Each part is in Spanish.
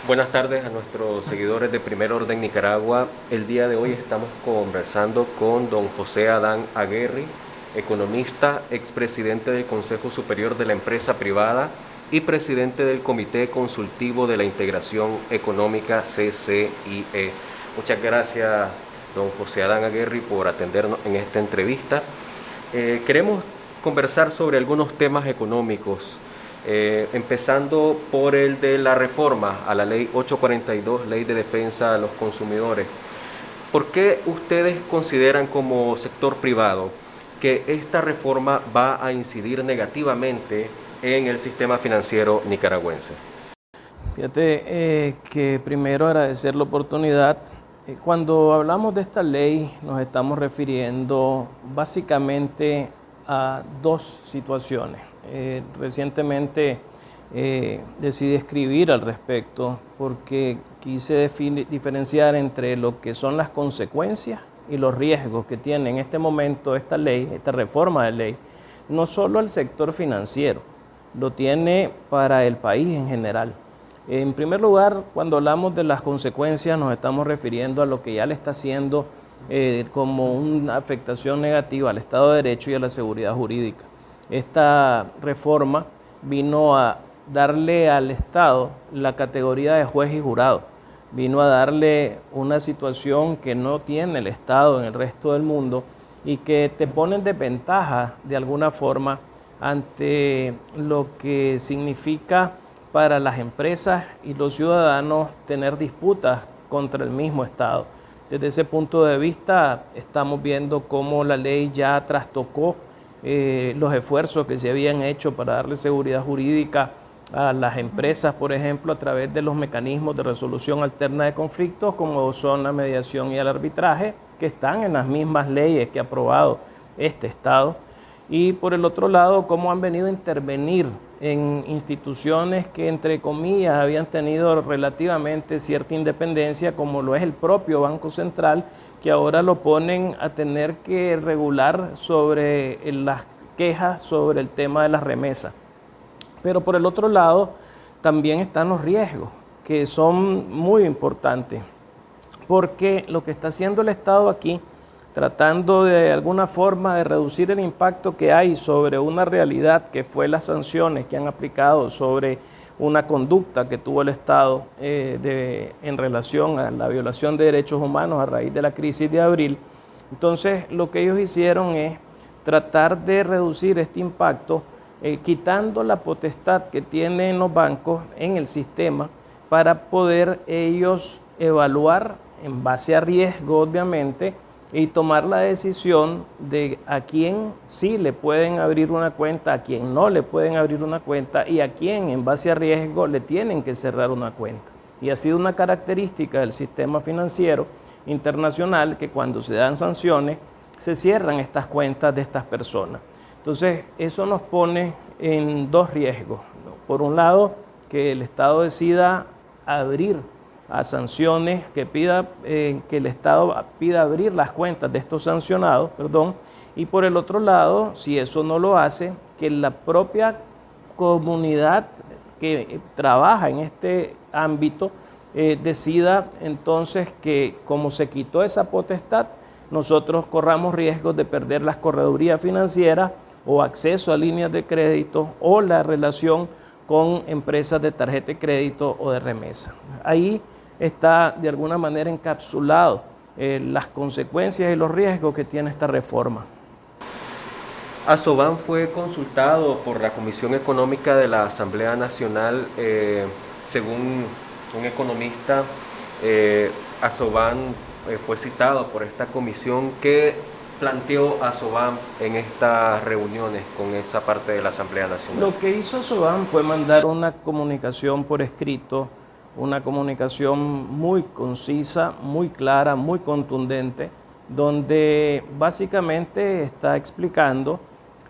Buenas tardes a nuestros seguidores de Primer Orden Nicaragua. El día de hoy estamos conversando con don José Adán Aguerri, economista, expresidente del Consejo Superior de la Empresa Privada y presidente del Comité Consultivo de la Integración Económica CCIE. Muchas gracias, don José Adán Aguerri, por atendernos en esta entrevista. Queremos conversar sobre algunos temas económicos. Empezando por el de la reforma a la Ley 842, Ley de Defensa a los Consumidores. ¿Por qué ustedes consideran como sector privado que esta reforma va a incidir negativamente en el sistema financiero nicaragüense? Fíjate que primero agradecer la oportunidad. Cuando hablamos de esta ley nos estamos refiriendo básicamente a dos situaciones. Recientemente decidí escribir al respecto porque quise diferenciar entre lo que son las consecuencias y los riesgos que tiene en este momento esta ley, esta reforma de ley, no solo el sector financiero, lo tiene para el país en general. En primer lugar, cuando hablamos de las consecuencias nos estamos refiriendo a lo que ya le está haciendo como una afectación negativa al Estado de Derecho y a la seguridad jurídica. Esta reforma vino a darle al Estado la categoría de juez y jurado, vino a darle una situación que no tiene el Estado en el resto del mundo y que te pone en desventaja de alguna forma ante lo que significa para las empresas y los ciudadanos tener disputas contra el mismo Estado. Desde ese punto de vista estamos viendo cómo la ley ya trastocó los esfuerzos que se habían hecho para darle seguridad jurídica a las empresas, por ejemplo, a través de los mecanismos de resolución alterna de conflictos, como son la mediación y el arbitraje, que están en las mismas leyes que ha aprobado este Estado. Y por el otro lado, cómo han venido a intervenir en instituciones que, entre comillas, habían tenido relativamente cierta independencia, como lo es el propio Banco Central, que ahora lo ponen a tener que regular sobre las quejas sobre el tema de las remesas. Pero por el otro lado, también están los riesgos, que son muy importantes, porque lo que está haciendo el Estado aquí, tratando de alguna forma de reducir el impacto que hay sobre una realidad que fue las sanciones que han aplicado sobre una conducta que tuvo el Estado en relación a la violación de derechos humanos a raíz de la crisis de abril. Entonces, lo que ellos hicieron es tratar de reducir este impacto, quitando la potestad que tienen los bancos en el sistema para poder ellos evaluar en base a riesgo, obviamente, y tomar la decisión de a quién sí le pueden abrir una cuenta, a quién no le pueden abrir una cuenta y a quién en base a riesgo le tienen que cerrar una cuenta. Y ha sido una característica del sistema financiero internacional que cuando se dan sanciones se cierran estas cuentas de estas personas. Entonces eso nos pone en dos riesgos. Por un lado, que el Estado decida abrir a sanciones, que el Estado pida abrir las cuentas de estos sancionados, y por el otro lado, si eso no lo hace, que la propia comunidad que trabaja en este ámbito decida entonces que como se quitó esa potestad, nosotros corramos riesgos de perder las corredurías financieras o acceso a líneas de crédito o la relación con empresas de tarjeta de crédito o de remesa. Ahí está de alguna manera encapsulado las consecuencias y los riesgos que tiene esta reforma. Asoban fue consultado por la Comisión Económica de la Asamblea Nacional. Según un economista, Asoban fue citado por esta comisión. ¿Qué planteó Asoban en estas reuniones con esa parte de la Asamblea Nacional? Lo que hizo Asoban fue mandar una comunicación por escrito, una comunicación muy concisa, muy clara, muy contundente, donde básicamente está explicando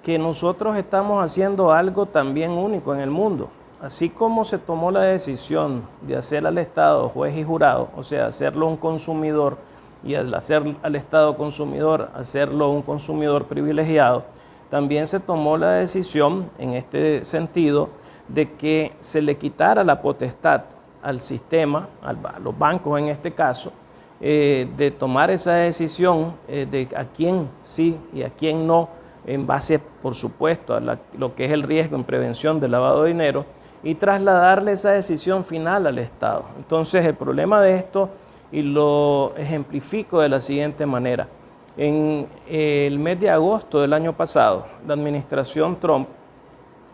que nosotros estamos haciendo algo también único en el mundo. Así como se tomó la decisión de hacer al Estado juez y jurado, o sea, hacerlo un consumidor, y al hacer al Estado consumidor, hacerlo un consumidor privilegiado, también se tomó la decisión en este sentido de que se le quitara la potestad al sistema, a los bancos en este caso, de tomar esa decisión de a quién sí y a quién no, en base, por supuesto, a lo que es el riesgo en prevención del lavado de dinero, y trasladarle esa decisión final al Estado. Entonces, el problema de esto, y lo ejemplifico de la siguiente manera. En el mes de agosto del año pasado, la administración Trump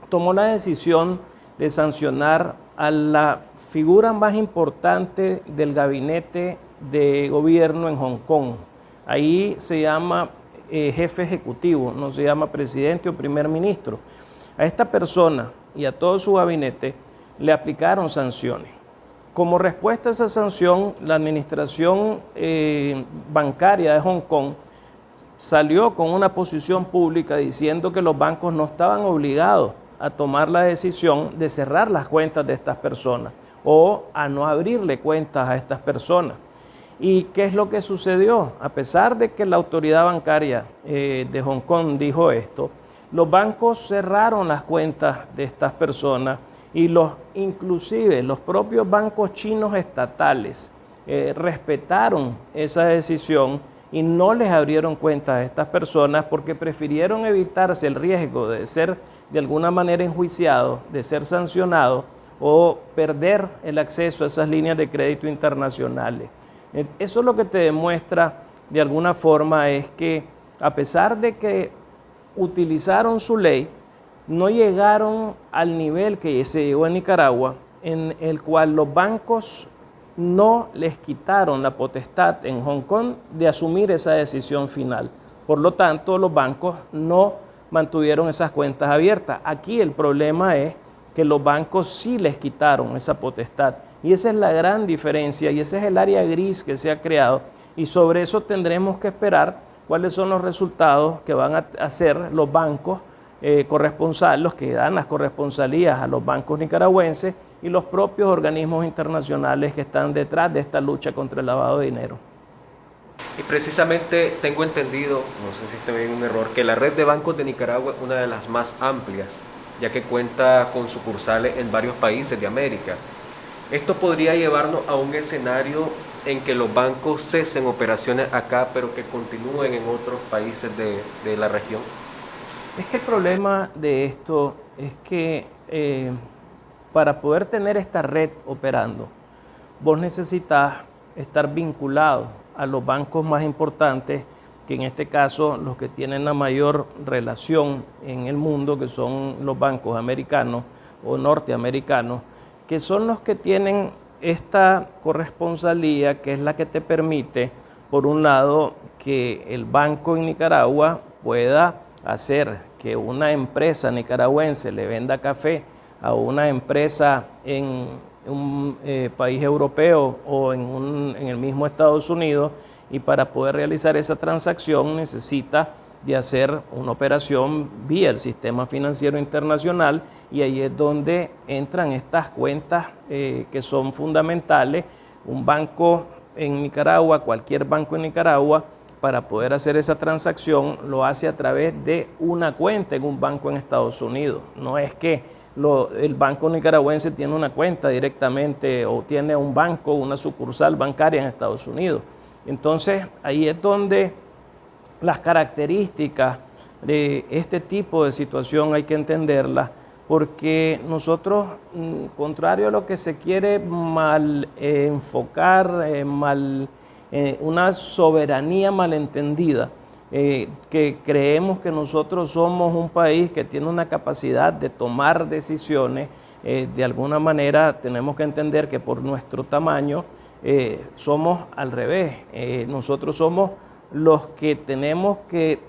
tomó la decisión de sancionar a la figura más importante del gabinete de gobierno en Hong Kong. Ahí se llama jefe ejecutivo, no se llama presidente o primer ministro. A esta persona y a todo su gabinete le aplicaron sanciones. Como respuesta a esa sanción, la administración bancaria de Hong Kong salió con una posición pública diciendo que los bancos no estaban obligados a tomar la decisión de cerrar las cuentas de estas personas o a no abrirle cuentas a estas personas. ¿Y qué es lo que sucedió? A pesar de que la autoridad bancaria de Hong Kong dijo esto, los bancos cerraron las cuentas de estas personas y inclusive los propios bancos chinos estatales respetaron esa decisión y no les abrieron cuentas a estas personas porque prefirieron evitarse el riesgo de ser de alguna manera enjuiciados, de ser sancionados o perder el acceso a esas líneas de crédito internacionales. Eso lo que te demuestra de alguna forma es que a pesar de que utilizaron su ley, no llegaron al nivel que se llegó en Nicaragua, en el cual los bancos no les quitaron la potestad en Hong Kong de asumir esa decisión final. Por lo tanto, los bancos no mantuvieron esas cuentas abiertas. Aquí el problema es que los bancos sí les quitaron esa potestad. Y esa es la gran diferencia y ese es el área gris que se ha creado. Y sobre eso tendremos que esperar cuáles son los resultados que van a hacer los bancos corresponsales, los que dan las corresponsalías a los bancos nicaragüenses y los propios organismos internacionales que están detrás de esta lucha contra el lavado de dinero. Y precisamente tengo entendido, no sé si estoy en un error, que la red de bancos de Nicaragua es una de las más amplias, ya que cuenta con sucursales en varios países de América. Esto podría llevarnos a un escenario en que los bancos cesen operaciones acá, pero que continúen en otros países de la región. Es que el problema de esto es que para poder tener esta red operando, vos necesitas estar vinculado a los bancos más importantes, que en este caso los que tienen la mayor relación en el mundo, que son los bancos americanos o norteamericanos, que son los que tienen esta corresponsalía, que es la que te permite, por un lado, que el banco en Nicaragua pueda hacer que una empresa nicaragüense le venda café a una empresa en un país europeo o en el mismo Estados Unidos, y para poder realizar esa transacción necesita de hacer una operación vía el sistema financiero internacional, y ahí es donde entran estas cuentas que son fundamentales. Un banco en Nicaragua, cualquier banco en Nicaragua, para poder hacer esa transacción lo hace a través de una cuenta en un banco en Estados Unidos. No es que el banco nicaragüense tiene una cuenta directamente o tiene un banco, una sucursal bancaria en Estados Unidos. Entonces ahí es donde las características de este tipo de situación hay que entenderlas, porque nosotros, contrario a lo que se quiere mal enfocar, una soberanía malentendida, que creemos que nosotros somos un país que tiene una capacidad de tomar decisiones, de alguna manera tenemos que entender que por nuestro tamaño somos al revés. Nosotros somos los que tenemos que,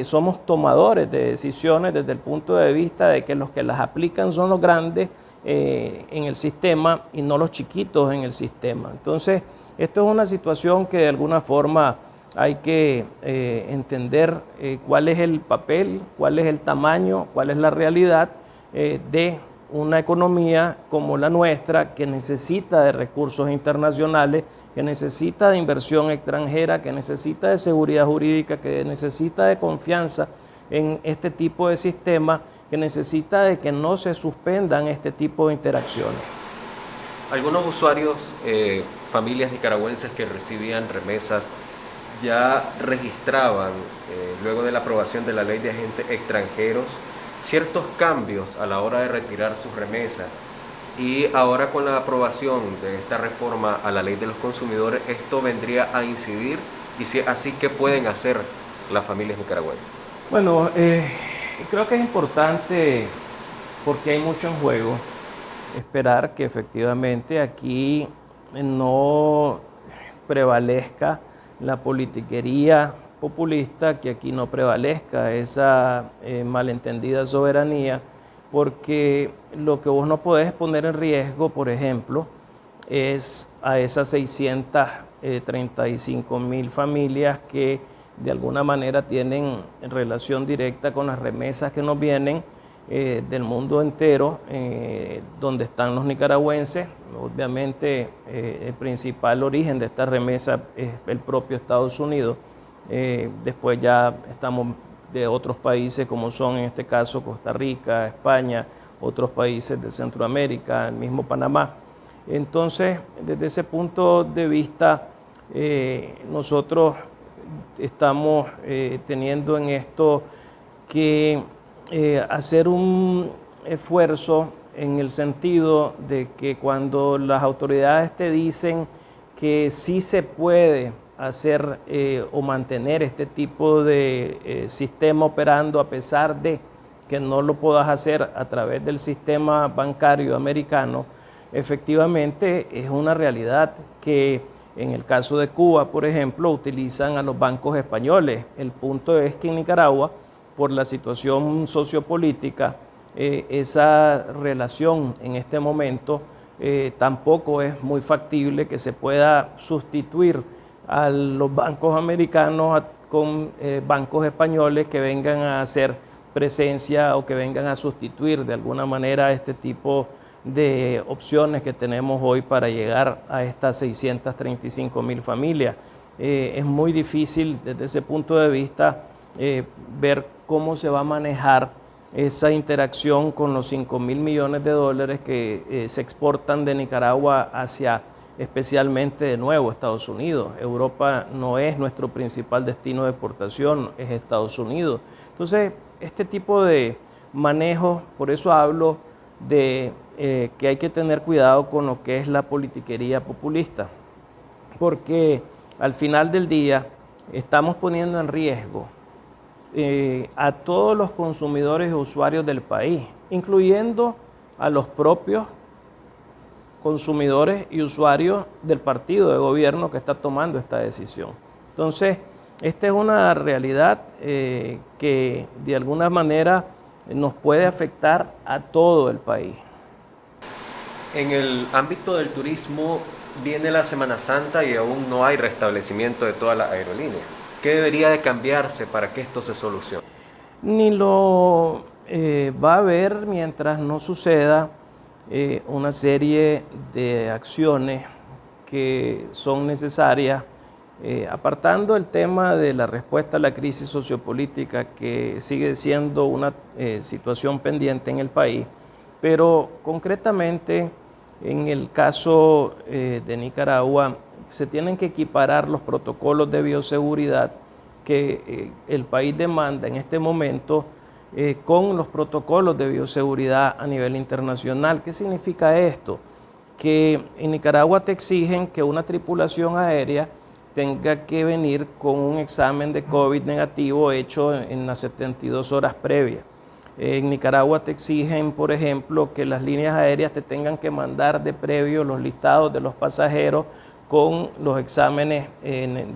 somos tomadores de decisiones desde el punto de vista de que los que las aplican son los grandes en el sistema y no los chiquitos en el sistema. Entonces, esto es una situación que de alguna forma hay que entender cuál es el papel, cuál es el tamaño, cuál es la realidad de una economía como la nuestra, que necesita de recursos internacionales, que necesita de inversión extranjera, que necesita de seguridad jurídica, que necesita de confianza en este tipo de sistema, que necesita de que no se suspendan este tipo de interacciones. Algunos usuarios, familias nicaragüenses que recibían remesas, ya registraban, luego de la aprobación de la ley de agentes extranjeros, ciertos cambios a la hora de retirar sus remesas. Y ahora con la aprobación de esta reforma a la ley de los consumidores, esto vendría a incidir, y si es así, ¿qué pueden hacer las familias nicaragüenses? Bueno, creo que es importante, porque hay mucho en juego, esperar que efectivamente aquí no prevalezca la politiquería populista, que aquí no prevalezca esa malentendida soberanía, porque lo que vos no podés poner en riesgo, por ejemplo, es a esas 635.000 familias que de alguna manera tienen relación directa con las remesas que nos vienen del mundo entero, donde están los nicaragüenses. Obviamente el principal origen de esta remesa es el propio Estados Unidos. Después ya estamos de otros países como son en este caso Costa Rica, España, otros países de Centroamérica, el mismo Panamá. Entonces, desde ese punto de vista, nosotros estamos teniendo en esto que hacer un esfuerzo en el sentido de que cuando las autoridades te dicen que sí se puede hacer o mantener este tipo de sistema operando, a pesar de que no lo puedas hacer a través del sistema bancario americano, efectivamente es una realidad que en el caso de Cuba, por ejemplo, utilizan a los bancos españoles. El punto es que en Nicaragua, por la situación sociopolítica, esa relación en este momento tampoco es muy factible que se pueda sustituir a los bancos americanos con bancos españoles que vengan a hacer presencia o que vengan a sustituir de alguna manera este tipo de opciones que tenemos hoy para llegar a estas 635.000 familias. Es muy difícil desde ese punto de vista ver cómo se va a manejar esa interacción con los 5.000 millones de dólares que se exportan de Nicaragua hacia especialmente de nuevo Estados Unidos. Europa no es nuestro principal destino de exportación, es Estados Unidos. Entonces, este tipo de manejo, por eso hablo de que hay que tener cuidado con lo que es la politiquería populista, porque al final del día estamos poniendo en riesgo a todos los consumidores y usuarios del país, incluyendo a los propios consumidores y usuarios del partido de gobierno que está tomando esta decisión. Entonces, esta es una realidad que de alguna manera nos puede afectar a todo el país. En el ámbito del turismo viene la Semana Santa y aún no hay restablecimiento de todas las aerolíneas. ¿Qué debería de cambiarse para que esto se solucione? Ni lo va a haber mientras no suceda una serie de acciones que son necesarias, apartando el tema de la respuesta a la crisis sociopolítica, que sigue siendo una situación pendiente en el país, pero concretamente en el caso de Nicaragua se tienen que equiparar los protocolos de bioseguridad que el país demanda en este momento con los protocolos de bioseguridad a nivel internacional. ¿Qué significa esto? Que en Nicaragua te exigen que una tripulación aérea tenga que venir con un examen de COVID negativo hecho en las 72 horas previas. En Nicaragua te exigen, por ejemplo, que las líneas aéreas te tengan que mandar de previo los listados de los pasajeros con los exámenes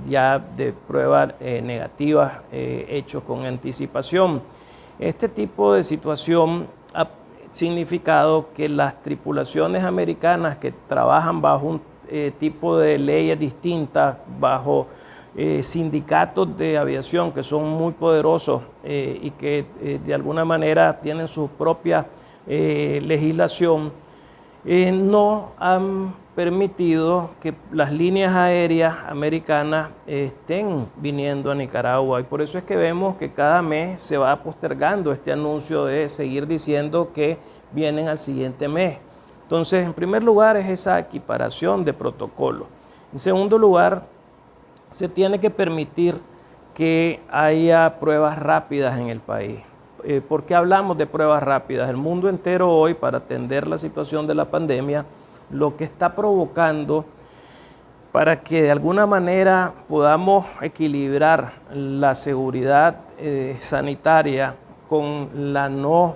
ya de pruebas negativas hechos con anticipación. Este tipo de situación ha significado que las tripulaciones americanas que trabajan bajo un tipo de leyes distintas, bajo sindicatos de aviación que son muy poderosos y que de alguna manera tienen su propia legislación, no han permitido que las líneas aéreas americanas estén viniendo a Nicaragua, y por eso es que vemos que cada mes se va postergando este anuncio de seguir diciendo que vienen al siguiente mes. Entonces, en primer lugar es esa equiparación de protocolos. En segundo lugar, se tiene que permitir que haya pruebas rápidas en el país. ¿Por qué hablamos de pruebas rápidas? El mundo entero hoy, para atender la situación de la pandemia, lo que está provocando para que de alguna manera podamos equilibrar la seguridad sanitaria con la no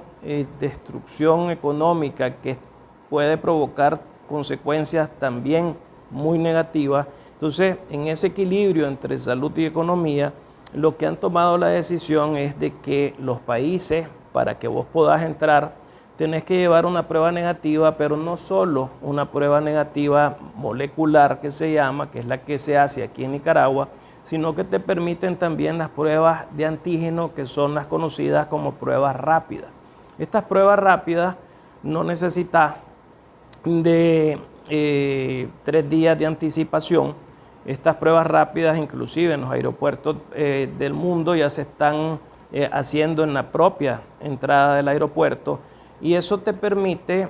destrucción económica que puede provocar consecuencias también muy negativas. Entonces, en ese equilibrio entre salud y economía, lo que han tomado la decisión es de que los países, para que vos puedas entrar, tenés que llevar una prueba negativa, pero no solo una prueba negativa molecular que se llama, que es la que se hace aquí en Nicaragua, sino que te permiten también las pruebas de antígeno, que son las conocidas como pruebas rápidas. Estas pruebas rápidas no necesitan de 3 días de anticipación. Estas pruebas rápidas, inclusive en los aeropuertos del mundo, ya se están haciendo en la propia entrada del aeropuerto, y eso te permite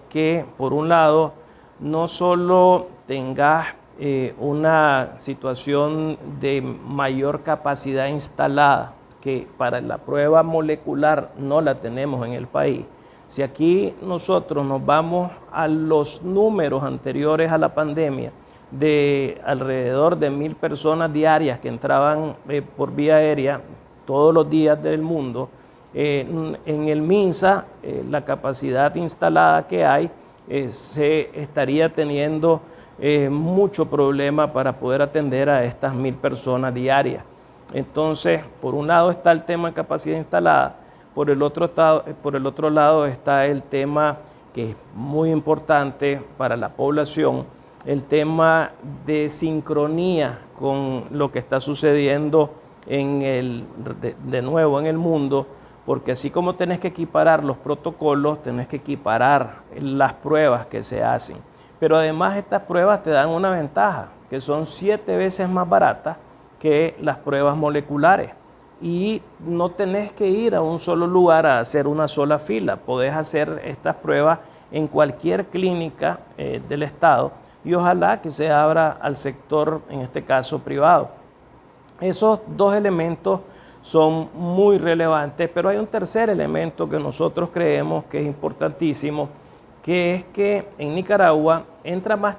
que, por un lado, no solo tengas una situación de mayor capacidad instalada, que para la prueba molecular no la tenemos en el país. Si aquí nosotros nos vamos a los números anteriores a la pandemia, de alrededor de 1,000 personas diarias que entraban por vía aérea todos los días del mundo, en el MINSA la capacidad instalada que hay se estaría teniendo mucho problema para poder atender a estas 1,000 personas diarias. Entonces, por un lado está el tema de capacidad instalada, por el otro lado está el tema que es muy importante para la población, el tema de sincronía con lo que está sucediendo de nuevo en el mundo, porque así como tenés que equiparar los protocolos, tenés que equiparar las pruebas que se hacen. Pero además estas pruebas te dan una ventaja, que son 7 veces más baratas que las pruebas moleculares. Y no tenés que ir a un solo lugar a hacer una sola fila. Podés hacer estas pruebas en cualquier clínica del Estado, y ojalá que se abra al sector, en este caso privado. Esos 2 elementos son muy relevantes, pero hay un tercer elemento que nosotros creemos que es importantísimo, que es que en Nicaragua entra más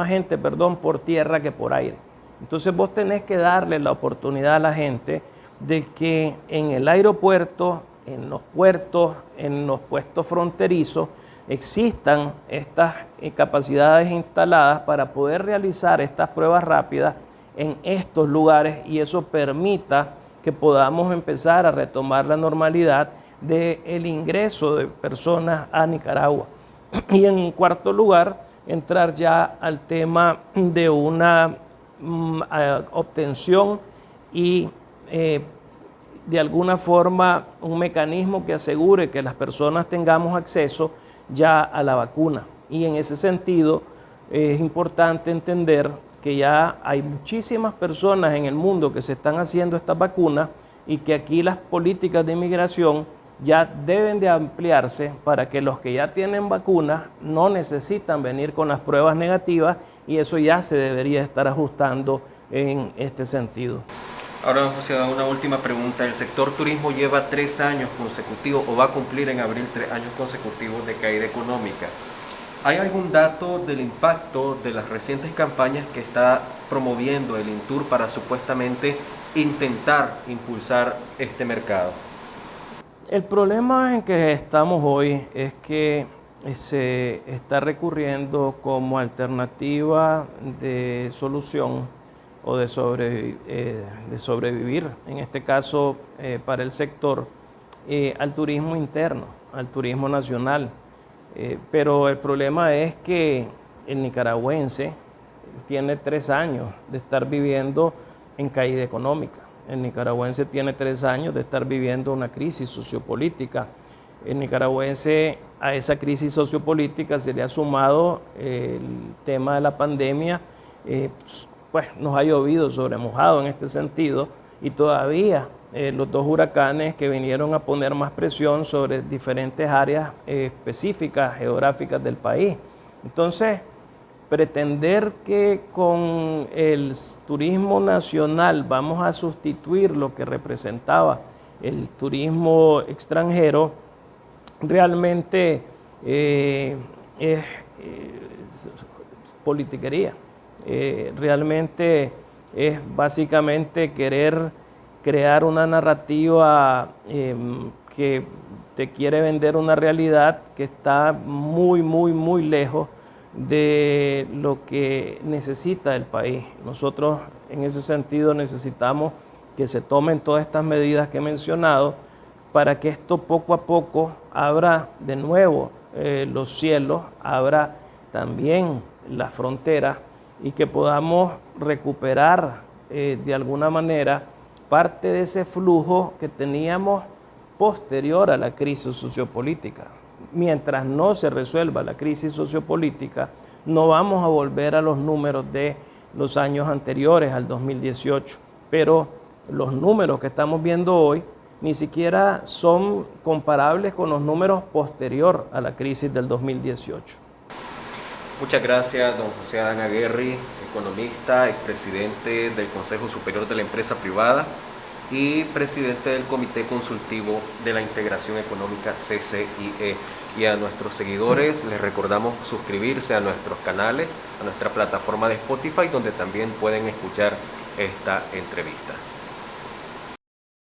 gente por tierra que por aire. Entonces vos tenés que darle la oportunidad a la gente de que en el aeropuerto, en los puertos, en los puestos fronterizos, existan estas capacidades instaladas para poder realizar estas pruebas rápidas en estos lugares, y eso permita que podamos empezar a retomar la normalidad del ingreso de personas a Nicaragua. Y en cuarto lugar, entrar ya al tema de una obtención y de alguna forma un mecanismo que asegure que las personas tengamos acceso ya a la vacuna. Y en ese sentido es importante entender que ya hay muchísimas personas en el mundo que se están haciendo estas vacunas, y que aquí las políticas de inmigración ya deben de ampliarse para que los que ya tienen vacunas no necesitan venir con las pruebas negativas, y eso ya se debería estar ajustando en este sentido. Ahora, don José, una última pregunta. El sector turismo lleva 3 años consecutivos, o va a cumplir en abril 3 años consecutivos de caída económica. ¿Hay algún dato del impacto de las recientes campañas que está promoviendo el INTUR para supuestamente intentar impulsar este mercado? El problema en que estamos hoy es que se está recurriendo como alternativa de solución o de sobrevivir, en este caso para el sector, al turismo interno, al turismo nacional. Pero el problema es que el nicaragüense tiene 3 años de estar viviendo en caída económica. El nicaragüense tiene 3 años de estar viviendo una crisis sociopolítica. El nicaragüense, a esa crisis sociopolítica se le ha sumado el tema de la pandemia. Pues nos ha llovido sobre mojado en este sentido, y todavía los dos huracanes que vinieron a poner más presión sobre diferentes áreas específicas geográficas del país. Entonces, pretender que con el turismo nacional vamos a sustituir lo que representaba el turismo extranjero, realmente es politiquería. Realmente es básicamente querer crear una narrativa que te quiere vender una realidad que está muy lejos de lo que necesita el país. Nosotros en ese sentido necesitamos que se tomen todas estas medidas que he mencionado para que esto poco a poco abra de nuevo los cielos, abra también las fronteras y que podamos recuperar de alguna manera parte de ese flujo que teníamos posterior a la crisis sociopolítica. Mientras no se resuelva la crisis sociopolítica, no vamos a volver a los números de los años anteriores al 2018, pero los números que estamos viendo hoy ni siquiera son comparables con los números posterior a la crisis del 2018. Muchas gracias, don José Adán Aguerri, economista, expresidente del Consejo Superior de la Empresa Privada y presidente del Comité Consultivo de la Integración Económica CCIE. Y a nuestros seguidores les recordamos suscribirse a nuestros canales, a nuestra plataforma de Spotify, donde también pueden escuchar esta entrevista.